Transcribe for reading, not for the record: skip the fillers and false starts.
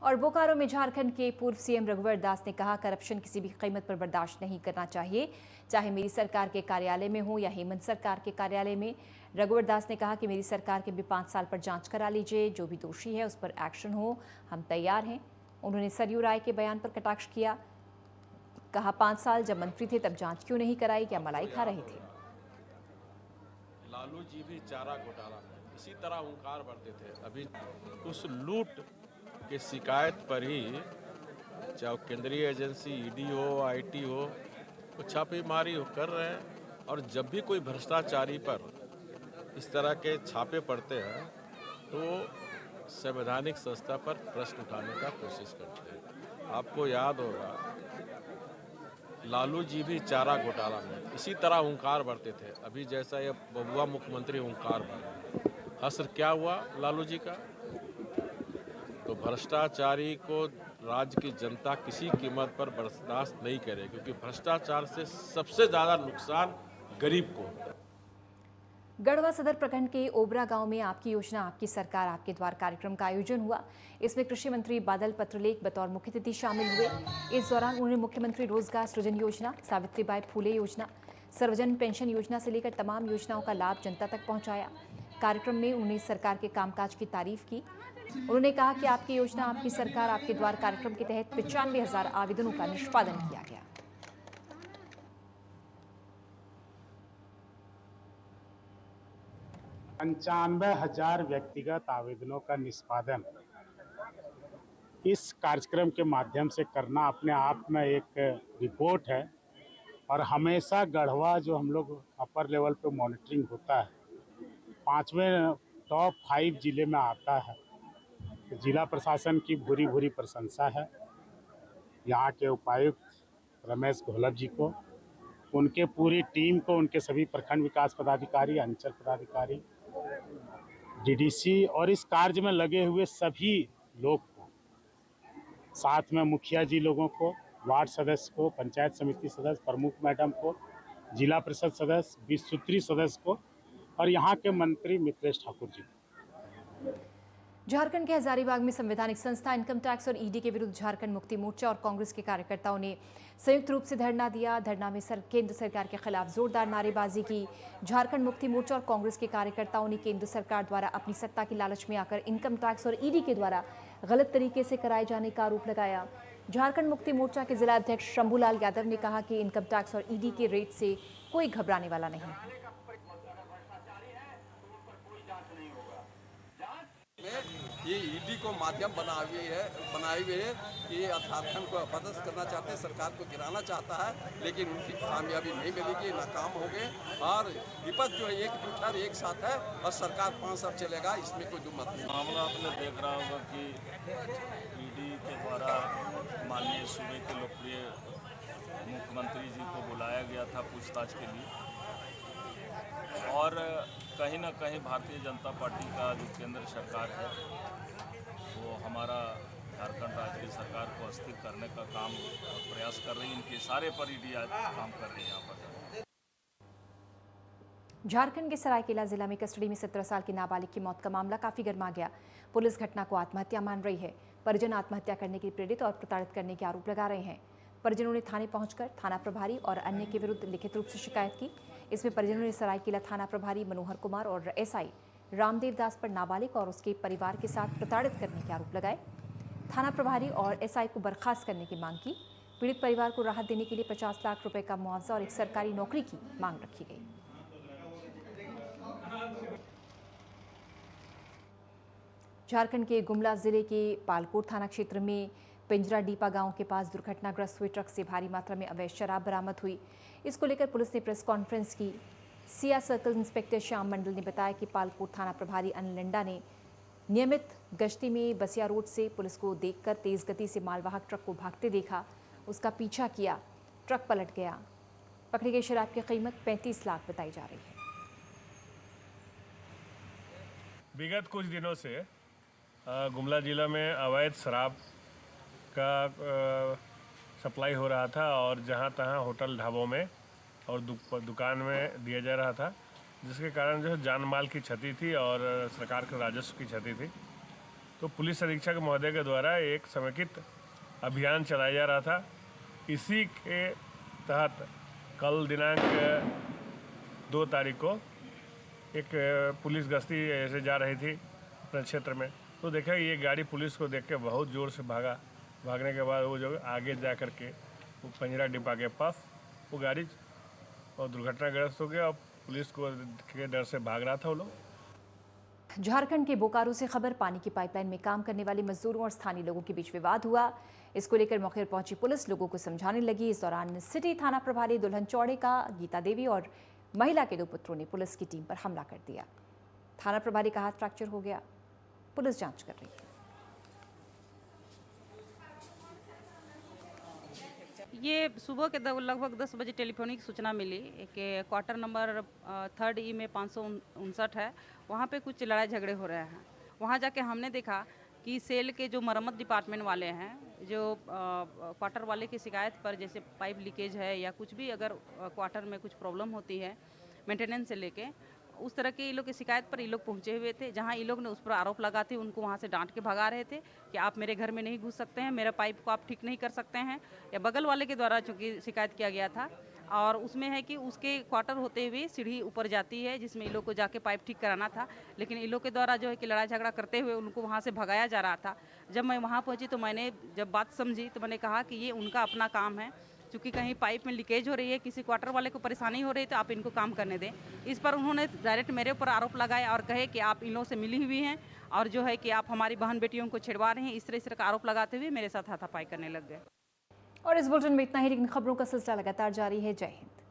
और बोकारो में झारखंड के पूर्व सीएम रघुवर दास ने कहा, करप्शन किसी भी कीमत पर बर्दाश्त नहीं करना चाहिए, चाहे मेरी सरकार के कार्यालय में हो या हेमंत सरकार के कार्यालय में। रघुवर दास ने कहा कि मेरी सरकार के भी 5 साल पर जांच करा लीजिए, जो भी दोषी है उस पर एक्शन हो, हम तैयार हैं। उन्होंने सरयू राय के बयान पर कटाक्ष किया, कहा 5 साल जब मंत्री थे तब जांच क्यों नहीं कराई, क्या मलाई खा रहे थे। लालू जी भी चारा घोटाला में इसी तरह हुंकार भरते थे। अभी उस लूट की शिकायत पर ही चाहे केंद्रीय एजेंसी ईडी हो, आईटी हो, वो छापेमारी कर रहे हैं। और जब भी कोई भ्रष्टाचारी पर इस तरह के छापे पड़ते हैं तो संवैधानिक संस्था पर प्रश्न उठाने का कोशिश करते हैं। आपको याद होगा लालू जी भी चारा घोटाला में इसी तरह हुंकार भरते थे। अभी जैसा ये बबुआ मुख्यमंत्री हुंकार भर, असर क्या हुआ लालू जी का? तो भ्रष्टाचारी को राज्य की जनता किसी कीमत पर बर्दाश्त नहीं करे, क्योंकि भ्रष्टाचार से सबसे ज़्यादा नुकसान गरीब को होता है। गढ़वा सदर प्रखंड के ओबरा गांव में आपकी योजना आपकी सरकार आपके द्वार कार्यक्रम का आयोजन हुआ। इसमें कृषि मंत्री बादल पत्रलेख बतौर मुख्य अतिथि शामिल हुए। इस दौरान उन्होंने मुख्यमंत्री रोजगार सृजन योजना, सावित्रीबाई फूले योजना, सर्वजन पेंशन योजना से लेकर तमाम योजनाओं का लाभ जनता तक पहुंचाया। कार्यक्रम में उन्होंने सरकार के कामकाज की तारीफ की। उन्होंने कहा कि आपकी योजना आपकी सरकार आपके द्वार कार्यक्रम के तहत 95,000 आवेदनों का निष्पादन किया गया। 95,000 व्यक्तिगत आवेदनों का निष्पादन इस कार्यक्रम के माध्यम से करना अपने आप में एक रिपोर्ट है। और हमेशा गढ़वा जो हम लोग अपर लेवल पे मॉनिटरिंग होता है, 5वें टॉप 5 जिले में आता है। तो जिला प्रशासन की भूरी भूरी प्रशंसा है यहाँ के उपायुक्त रमेश घोलप जी को, उनके पूरी टीम को, उनके सभी प्रखंड विकास पदाधिकारी, अंचल पदाधिकारी, डीडीसी और इस कार्य में लगे हुए सभी लोग को, साथ में मुखिया जी लोगों को, वार्ड सदस्य को, पंचायत समिति सदस्य, प्रमुख मैडम को, जिला परिषद सदस्य, 20 सूत्री सदस्य को और यहाँ के मंत्री मित्रेश ठाकुर जी को। झारखंड के हजारीबाग में संवैधानिक संस्था इनकम टैक्स और ईडी के विरुद्ध झारखंड मुक्ति मोर्चा और कांग्रेस के कार्यकर्ताओं ने संयुक्त रूप से धरना दिया। धरना में केंद्र सरकार के खिलाफ जोरदार नारेबाजी की। झारखंड मुक्ति मोर्चा और कांग्रेस के कार्यकर्ताओं ने केंद्र सरकार द्वारा अपनी सत्ता की लालच में आकर इनकम टैक्स और ईडी के द्वारा गलत तरीके से कराए जाने का आरोप लगाया। झारखंड मुक्ति मोर्चा के जिला अध्यक्ष शंभूलाल यादव ने कहा कि इनकम टैक्स और ईडी के रेट से कोई घबराने वाला नहीं। ये ईडी को माध्यम बनाई हुई है कि झारखंड को अपदस्थ करना चाहते हैं, सरकार को गिराना चाहता है, लेकिन उनकी कामयाबी नहीं मिलेगी, नाकाम हो गए। और विपक्ष जो है एकजुट है, एक साथ है और सरकार 5 साल चलेगा, इसमें कोई दुमत नहीं। मामला आपने देख रहा होगा कि ईडी के द्वारा माननीय सूबे के लोकप्रिय मुख्यमंत्री जी को बुलाया गया था पूछताछ के लिए, और कहीं ना कहीं भारतीय जनता पार्टी का जो केंद्र सरकार है वो हमारा झारखंड राज्य की सरकार को अस्थिर करने का काम प्रयास कर रही है। इनके सारे पर ईडी काम कर रही है यहाँ पर। झारखंड के सरायकेला जिला में कस्टडी में 17 साल की नाबालिग की मौत का मामला काफी गर्मा गया। पुलिस घटना को आत्महत्या मान रही है। परिजन आत्महत्या करने के लिए प्रेरित और प्रताड़ित करने के आरोप लगा रहे हैं। परिजनों ने थाने पहुंचकर थाना प्रभारी और अन्य के विरुद्ध लिखित रूप से शिकायत की। इसमें परिजनों ने सरायकेला थाना प्रभारी मनोहर कुमार और एसआई रामदेव दास पर नाबालिग और उसके परिवार के साथ प्रताड़ित करने के आरोप लगाए। थाना प्रभारी और एसआई को बर्खास्त करने की मांग की। पीड़ित परिवार को राहत देने के लिए 50 लाख रुपए का मुआवजा और एक सरकारी नौकरी की मांग रखी गई। झारखंड के गुमला जिले के पालकोट थाना क्षेत्र में पिंजरा डीपा गांव के पास दुर्घटनाग्रस्त हुए ट्रक से भारी मात्रा में अवैध शराब बरामद हुई। इसको लेकर पुलिस ने प्रेस कॉन्फ्रेंस की। सिया सर्कल इंस्पेक्टर श्याम मंडल ने बताया कि पालकोट थाना प्रभारी अनिल लिंडा ने नियमित गश्ती में बसिया रोड से पुलिस को देखकर तेज गति से मालवाहक ट्रक को भागते देखा, उसका पीछा किया, ट्रक पलट गया। पकड़ी गई शराब की कीमत 35 लाख बताई जा रही है। विगत कुछ दिनों से गुमला जिला में अवैध शराब का सप्लाई हो रहा था और जहां तहां होटल ढाबों में और दुकान में दिया जा रहा था, जिसके कारण जो है जान माल की क्षति थी और सरकार के राजस्व की क्षति थी। तो पुलिस अधीक्षक महोदय के द्वारा एक समेकित अभियान चलाया जा रहा था। इसी के तहत कल दिनांक 2 तारीख को एक पुलिस गश्ती ऐसे जा रही थी अपने क्षेत्र में, तो देखा ये गाड़ी पुलिस को देख के बहुत ज़ोर से भागा। भागने के बाद वो जो आगे जा कर के वो पंजरा डिब्बा के पास वो गाड़ी और दुर्घटनाग्रस्त हो गया और पुलिस को के डर से भाग रहा था वो लोग। झारखंड के बोकारो से खबर, पानी की पाइपलाइन में काम करने वाले मजदूरों और स्थानीय लोगों के बीच विवाद हुआ। इसको लेकर मौके पर पहुंची पुलिस लोगों को समझाने लगी। इस दौरान सिटी थाना प्रभारी दुल्हन चौड़े का गीता देवी और महिला के 2 पुत्रों ने पुलिस की टीम पर हमला कर दिया। थाना प्रभारी का हाथ फ्रैक्चर हो गया। पुलिस जांच कर रही है। ये सुबह के लगभग 10 बजे टेलीफोनिक सूचना मिली कि क्वार्टर नंबर 3 ई में 559 है, वहाँ पे कुछ लड़ाई झगड़े हो रहे हैं। वहाँ जाके हमने देखा कि सेल के जो मरम्मत डिपार्टमेंट वाले हैं, जो क्वार्टर वाले की शिकायत पर जैसे पाइप लीकेज है या कुछ भी अगर क्वार्टर में कुछ प्रॉब्लम होती है मेंटेनेंस से लेके, उस तरह के ये लोग की शिकायत पर ये लोग पहुंचे हुए थे। जहां ये लोग ने उस पर आरोप लगाते उनको वहां से डांट के भगा रहे थे कि आप मेरे घर में नहीं घुस सकते हैं, मेरा पाइप को आप ठीक नहीं कर सकते हैं। या बगल वाले के द्वारा चूँकि शिकायत किया गया था और उसमें है कि उसके क्वार्टर होते हुए सीढ़ी ऊपर जाती है जिसमें ये लोग को जाके पाइप ठीक कराना था, लेकिन ये लोग के द्वारा जो है कि लड़ाई झगड़ा करते हुए उनको वहाँ से भगाया जा रहा था। जब मैं वहाँ पहुँची तो मैंने जब बात समझी तो मैंने कहा कि ये उनका अपना काम है, क्योंकि कहीं पाइप में लीकेज हो रही है, किसी क्वार्टर वाले को परेशानी हो रही है तो आप इनको काम करने दें। इस पर उन्होंने डायरेक्ट मेरे ऊपर आरोप लगाया और कहे कि आप इन लोगों से मिली हुई हैं और जो है कि आप हमारी बहन बेटियों को छिड़वा रहे हैं। इस तरह का आरोप लगाते हुए मेरे साथ हाथापाई करने लग गए। और इस बुलेटिन में इतना ही, लेकिन खबरों का सिलसिला लगातार जारी है। जय हिंद।